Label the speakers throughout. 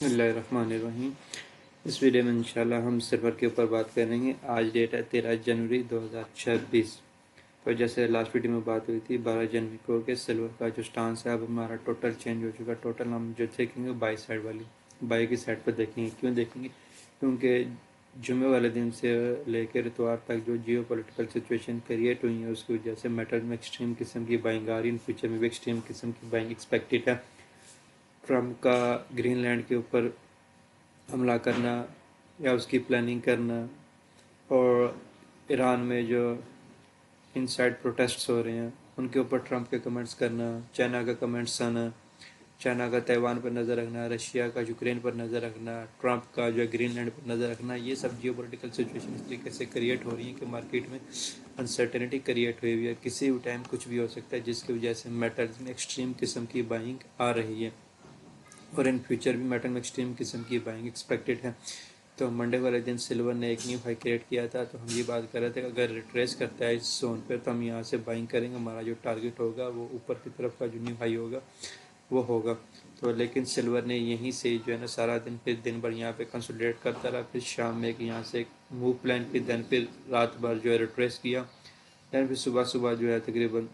Speaker 1: बिस्मिल्लाहिर्रहमानिर्रहीम। इस वीडियो में इंशाल्लाह हम सिल्वर के ऊपर बात करेंगे। आज डेट है 13 जनवरी 2026। तो जैसे लास्ट वीडियो में बात हुई थी 12 जनवरी को कि सिल्वर का जो स्टांस है अब हमारा टोटल चेंज हो चुका। टोटल हम जो देखेंगे बाई साइड वाली बाई की साइड पर देखेंगे। क्यों देखेंगे? क्योंकि जुमे वाले दिन से लेकर इतवार तक जो जियो पॉलिटिकल सिचुएशन क्रिएट हुई है उसकी वजह से मेटल में एक्सट्रीम किस्म की बाइंग आ रही है। फ्यूचर में भी एक्सट्रीम किस्म की बाइंग एक्सपेक्टेड है। ट्रम्प का ग्रीनलैंड के ऊपर हमला करना या उसकी प्लानिंग करना, और ईरान में जो इनसाइड प्रोटेस्ट्स हो रहे हैं उनके ऊपर ट्रम्प के कमेंट्स करना, चाइना का कमेंट्स आना, चाइना का ताइवान पर नज़र रखना, रशिया का यूक्रेन पर नज़र रखना, ट्रम्प का जो ग्रीनलैंड पर नज़र रखना, ये सब जियो पोलिटिकल सिचुएशन इस तरीके से क्रिएट हो रही है कि मार्केट में अनसर्टेनिटी क्रिएट हुई है। किसी भी टाइम कुछ भी हो सकता है, जिसकी वजह से मेटल्स में एक्सट्रीम किस्म की बाइंग आ रही है और इन फ्यूचर भी मेटल में एक्सट्रीम किस्म की बाइंग एक्सपेक्टेड है। तो मंडे वाले दिन सिल्वर ने एक न्यू हाई क्रिएट किया था। तो हम ये बात कर रहे थे कि अगर रिट्रेस करता है इस जोन पर तो हम यहाँ से बाइंग करेंगे। हमारा जो टारगेट होगा वो ऊपर की तरफ का जो न्यू हाई होगा वो होगा। तो लेकिन सिल्वर ने यहीं से जो है ना सारा दिन फिर दिन भर यहाँ पे कंसोलिडेट करता रहा। फिर शाम में एक यहाँ से एक मूव प्लान की, देन फिर रात भर जो है रिट्रेस किया। देन फिर सुबह सुबह जो है तकरीबन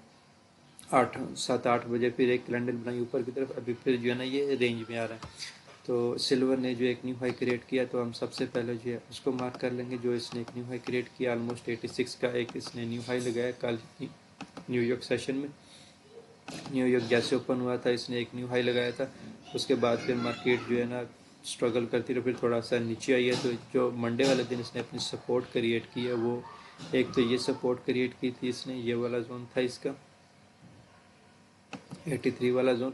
Speaker 1: 7-8 बजे फिर एक कैलेंडर बनाई ऊपर की तरफ। अभी फिर जो है ना ये रेंज में आ रहा है। तो सिल्वर ने जो एक न्यू हाई क्रिएट किया तो हम सबसे पहले जो है उसको मार्क कर लेंगे। जो इसने एक न्यू हाई क्रिएट किया ऑलमोस्ट 86 का एक इसने न्यू हाई लगाया कल न्यूयॉर्क सेशन में। न्यूयॉर्क जैसे ओपन हुआ था इसने एक न्यू हाई लगाया था। उसके बाद फिर मार्केट जो है ना स्ट्रगल करती रही, फिर थोड़ा सा नीचे आई है। तो जो मंडे वाले दिन इसने अपनी सपोर्ट क्रिएट की है वो एक तो ये सपोर्ट क्रिएट की थी इसने, ये वाला जोन था इसका 83 वाला जोन।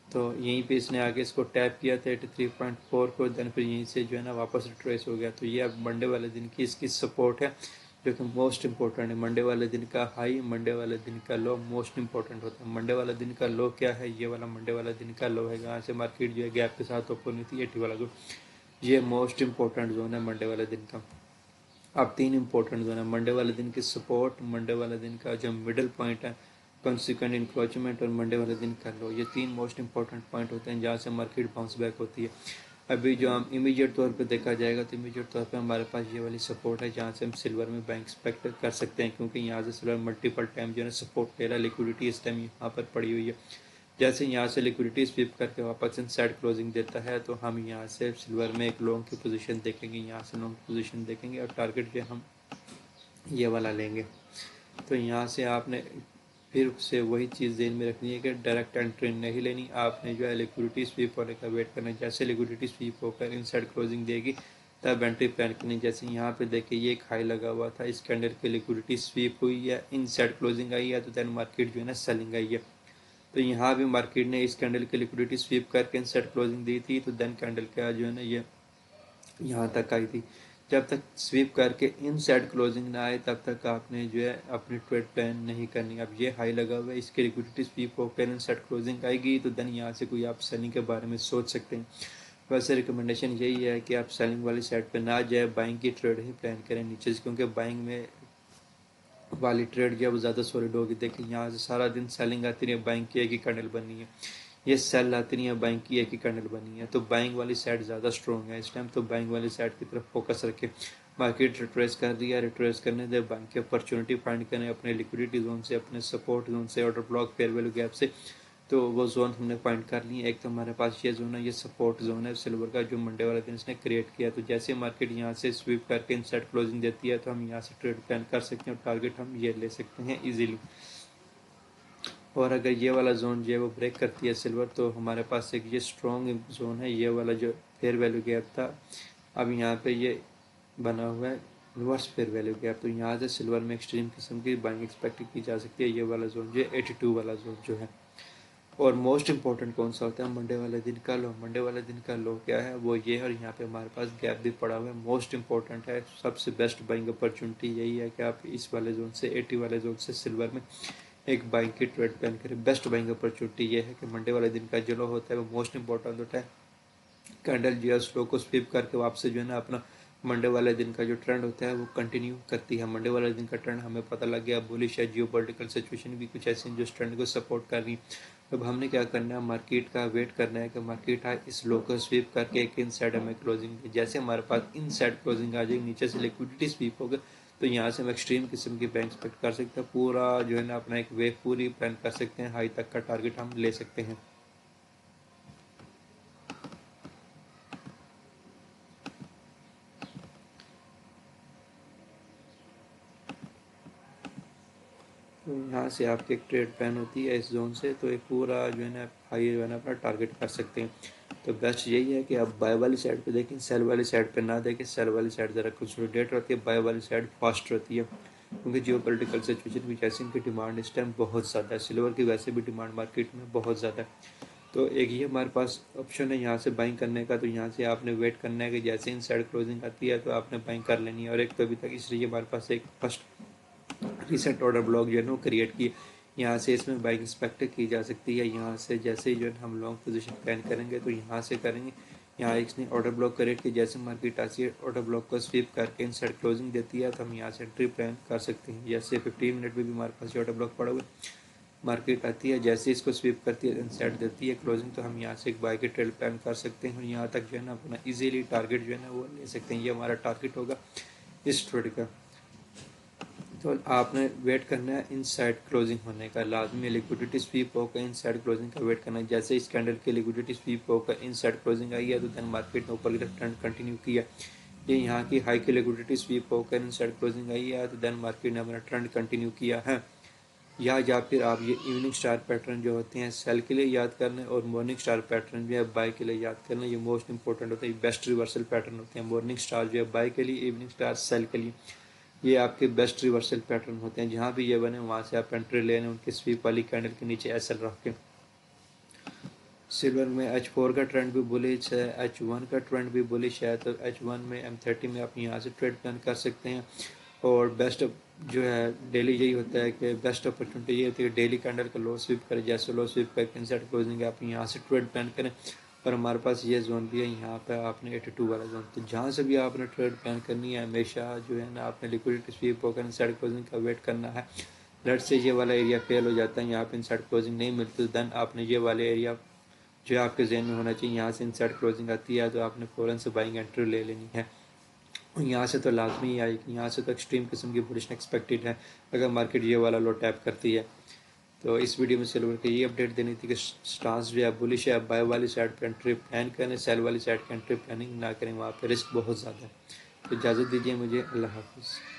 Speaker 1: तो यहीं पे इसने आगे इसको टैप किया था 83.4 को। देन फिर यहीं से जो है ना वापस रिट्रेस हो गया। तो ये अब मंडे वाले दिन की इसकी सपोर्ट है जो कि मोस्ट इंपॉर्टेंट है। मंडे वाले दिन का हाई, मंडे वाले दिन का लो मोस्ट इंपॉर्टेंट होता है। मंडे वाला दिन का लो क्या है? ये वाला मंडे वाला दिन का लो है। यहाँ से मार्केट जो है गैप के साथ ओपन हुई थी 80 वाला जोन। ये मोस्ट इंपॉर्टेंट जोन है मंडे वाले दिन का। अब 3 इंपॉर्टेंट जोन है मंडे वाले दिन की सपोर्ट, मंडे वाले दिन का जो मिडल पॉइंट है कॉन्सिक्वेंट इंक्रोचमेंट, और मंडे वाले दिन का लो। ये 3 मोस्ट इंपॉर्टेंट पॉइंट होते हैं जहाँ से मार्केट बाउंस बैक होती है। अभी जो हम इमीडिएट तौर पे देखा जाएगा तो इमीडिएट तौर पे हमारे पास ये वाली सपोर्ट है जहाँ से हम सिल्वर में बैंक एक्सपेक्ट कर सकते हैं, क्योंकि यहाँ से सिल्वर मल्टीपल टाइम जो है सपोर्ट ले रहा है। लिक्विडिटी इस टाइम यहाँ पर पड़ी हुई है। जैसे यहाँ से लिक्विडिटी स्वीप करके वापस इनसाइड क्लोजिंग देता है तो हम यहाँ से सिल्वर में एक लॉन्ग की पोजीशन देखेंगे, यहाँ से लॉन्ग पोजीशन देखेंगे और टारगेट जो हम ये वाला लेंगे। तो यहाँ से आपने फिर से वही चीज़ ध्यान में रखनी है कि डायरेक्ट एंट्री नहीं लेनी। आपने जो है लिक्विडिटी स्वीप होने का वेट करना है। जैसे लिक्विडिटी स्वीप होकर इनसाइड क्लोजिंग देगी तब एंट्री प्लान करनी। जैसे यहाँ पे देखिए ये एक हाई लगा हुआ था, इस कैंडल की लिक्विडिटी स्वीप हुई है, इनसाइड क्लोजिंग आई है, तो देन मार्केट जो है ना सेलिंग आई है। तो यहाँ भी मार्केट ने इस कैंडल की लिक्विडिटी स्वीप करके इनसाइड क्लोजिंग दी थी, तो देन कैंडल का जो है ना ये यहाँ तक आई थी। जब तक स्वीप करके इनसाइड क्लोजिंग ना आए तब तक आपने जो है अपनी ट्रेड प्लान नहीं करनी। अब ये हाई लगा हुआ है, इसकी लिक्विडिटी स्वीप होकर इनसाइड क्लोजिंग आएगी तो देन यहाँ से कोई आप सेलिंग के बारे में सोच सकते हैं। वैसे रिकमेंडेशन यही है कि आप सेलिंग वाली साइड पर ना जाए, बाइंग की ट्रेड ही प्लान करें नीचे से, क्योंकि बाइंग में वाली ट्रेड जो है वो ज़्यादा सॉलिड होगी। देखिए यहाँ से सारा दिन सेलिंग आती रही है, बाइंग की एक ही कैंडल बनी है, ये सेल आती नहीं है, बाइंग की एक ही कैंडल बनी है। तो बाइंग वाली साइड ज़्यादा स्ट्रॉन्ग है इस टाइम। तो बाइंग वाली साइड की तरफ फोकस रखें। मार्केट रिट्रेस कर रही है, रिट्रेस करने दे, बाइंग की अपॉर्चुनिटी फाइंड करें अपने लिक्विडिटी जोन से, अपने सपोर्ट जोन से, order block, fair value gap से। तो वो जोन हमने फाइंड कर लिए। एक तो हमारे पास ये जोन है, ये सपोर्ट जोन है सिल्वर का जो मंडे वाले दिन इसने क्रिएट किया। तो जैसे मार्केट यहाँ से स्वीप करके इनसाइड क्लोजिंग देती है तो हम यहाँ से ट्रेड प्लान कर सकते हैं और टारगेट हम ये ले सकते हैं इजीली। और अगर ये वाला जोन जो है वो ब्रेक करती है सिल्वर तो हमारे पास एक ये स्ट्रॉन्ग जोन है, ये वाला जो फेयर वैल्यू गैप था अब यहाँ पे ये बना हुआ है रिवर्स फेयर वैल्यू गैप। तो यहाँ से सिल्वर में एक्सट्रीम किस्म की बाइंग एक्सपेक्ट की जा सकती है। ये वाला जोन जो है 82 वाला जोन जो है। और मोस्ट इंपॉर्टेंट कौन सा होता है? मंडे वाले दिन का लो। मंडे वाले दिन का लो क्या है? वो ये है, और यहाँ पे हमारे पास गैप भी पड़ा हुआ है। मोस्ट इंपॉर्टेंट है, सबसे बेस्ट बाइंग अपॉर्चुनिटी यही है कि आप इस वाले जोन से 80 वाले जोन से सिल्वर में एक बाइंग की ट्रेड प्लान करें। बेस्ट बाइंग अपॉर्चुनिटी ये है कि मंडे वाले दिन का जो लो होता है वो मोस्ट इंपॉर्टेंट होता है। कैंडल जो है स्लो को स्वीप करके वापस जो है ना अपना मंडे वाले दिन का जो ट्रेंड होता है वो कंटिन्यू करती है। मंडे वाले दिन का ट्रेंड हमें पता लग गया बुलिश है, जियोपॉलिटिकल सिचुएशन भी कुछ ऐसी जो ट्रेंड को सपोर्ट कर रही है। अब हमने क्या करना है, मार्केट का वेट करना है कि मार्केट हाई इस लो को स्वीप करके एक इन साइड हमें क्लोजिंग, जैसे हमारे पास इन साइड क्लोजिंग आ जाएगी, नीचे से लिक्विडिटी स्वीप होगा, तो यहाँ से हम एक्सट्रीम किस्म की बैंक एक्सपेक्ट कर सकते हैं। पूरा जो है ना अपना एक वेव पूरी प्लान कर सकते हैं, हाई तक का टारगेट हम ले सकते हैं। तो यहाँ से आपकी एक ट्रेड प्लान होती है इस जोन से, तो एक पूरा जो है ना हाई जो है ना अपना टारगेट कर सकते हैं। तो बेस्ट यही है कि आप बाय वाली साइड पे देखें, सेल वाली साइड पे ना देखें। सेल वाली साइड ज़रा कंसोलिडेट रहती है, बाय वाली साइड फास्ट रहती है, क्योंकि जियो पोलिटिकल सिचुएशन की जैसे इनकी डिमांड इस टाइम बहुत ज़्यादा है, सिल्वर की वैसे भी डिमांड मार्केट में बहुत ज़्यादा है। तो एक ही हमारे पास ऑप्शन है यहाँ से बाइंग करने का। तो यहाँ से आपने वेट करना है कि जैसे इन साइड क्लोजिंग आती है तो आपने बाइंग कर लेनी है। और एक तो अभी तक इसलिए हमारे पास एक फर्स्ट रिसेंट ऑर्डर ब्लॉक जो है ना वो क्रिएट की, यहाँ से इसमें बाइंग एक्सपेक्ट की जा सकती है। यहाँ से जैसे ही जो है हम लॉन्ग पोजीशन प्लान करेंगे तो यहाँ से करेंगे। यहाँ इसने ऑर्डर ब्लॉक क्रिएट की, जैसे मार्केट आती है ऑर्डर ब्लॉक को स्वीप करके इन साइड क्लोजिंग देती है तो हम यहाँ से एंट्री प्लान कर सकते हैं। जैसे 15 मिनट में भी हमारे पास ऑर्डर ब्लॉक पड़ा हुआ है, मार्केट आती है जैसे इसको स्वीप करती है इनसाइड देती है क्लोजिंग, तो हम यहाँ से एक बाय के ट्रेड प्लान कर सकते हैं और यहाँ तक जो है ना अपना इजीली टारगेट जो है ना वो ले सकते हैं। ये हमारा टारगेट होगा इस ट्रेड का। तो आपने वेट करना है इन साइड क्लोजिंग होने का, लाजमी लिक्विडिटी स्वीप होकर इन साइड क्लोजिंग का वेट करना है। जैसे इस कैंडल की लिक्विडिटी स्वीप होकर इन साइड क्लोजिंग आई है तो देन मार्केट ने ऊपर की तरफ ट्रेंड कंटिन्यू किया। ये यहाँ की हाई की लिक्विडिटी स्वीप होकर इन साइड क्लोजिंग आई है तो देन मार्केट ने अपना ट्रेंड कंटिन्यू किया है। या फिर आप ये इवनिंग स्टार पैटर्न जो होते हैं सेल के लिए याद कर लें, और मॉर्निंग स्टार पैटर्न जो है बाय के लिए याद कर लें। ये मोस्ट इंपॉर्टेंट होते हैं, बेस्ट रिवर्सल पैटर्न होते हैं। मॉर्निंग स्टार जो है बाय के लिए, इवनिंग स्टार सेल के लिए, ये आपके बेस्ट रिवर्सल पैटर्न होते हैं। जहाँ भी ये बने वहाँ से आप एंट्री ले लें उनके स्वीप वाली कैंडल के नीचे एसएल रख के। सिल्वर में H4 का ट्रेंड भी बुलिश है, H1 का ट्रेंड भी बुलिश है, तो H1 में M30 में आप यहाँ से ट्रेड प्लान कर सकते हैं। और बेस्ट जो है डेली यही होता है कि बेस्ट अपॉर्चुनिटी ये होती है कि डेली कैंडल का लो स्वीप करें, जैसे लो स्वीप करके इनसाइड क्लोजिंग आप यहाँ से ट्रेड प्लान करें। और हमारे पास ये जोन भी है यहाँ पे आपने 82 वाला जोन, तो जहाँ से भी आपने ट्रेड प्लान करनी है हमेशा जो है ना आपने लिक्विडिटी स्वीप होकर इनसाइड क्लोजिंग का वेट करना है। लेट से ये वाला एरिया फेल हो जाता है, यहाँ पे इनसाइड क्लोजिंग नहीं मिलती, तो देन आपने ये वाले एरिया जो आपके जहन में होना चाहिए, यहाँ से इनसाइड क्लोजिंग आती है तो आपने फ़ौरन से बाइंग एंट्री ले लेनी है। और यहाँ से तो लाजमी ही आएगी, यहाँ से तो एक्सट्रीम किस्म की बुलिश एक्सपेक्टेड है अगर मार्केट ये वाला लो टैप करती है। तो इस वीडियो में सिल्वर की ये अपडेट देनी थी कि स्टांस जो है बुलिश है, बाय वाली साइड पर एंट्री प्लान करें, सेल वाली साइड पर एंट्री प्लानिंग ना करें, वहाँ पर रिस्क बहुत ज़्यादा है। तो इजाज़त दीजिए मुझे, अल्लाह हाफिज़।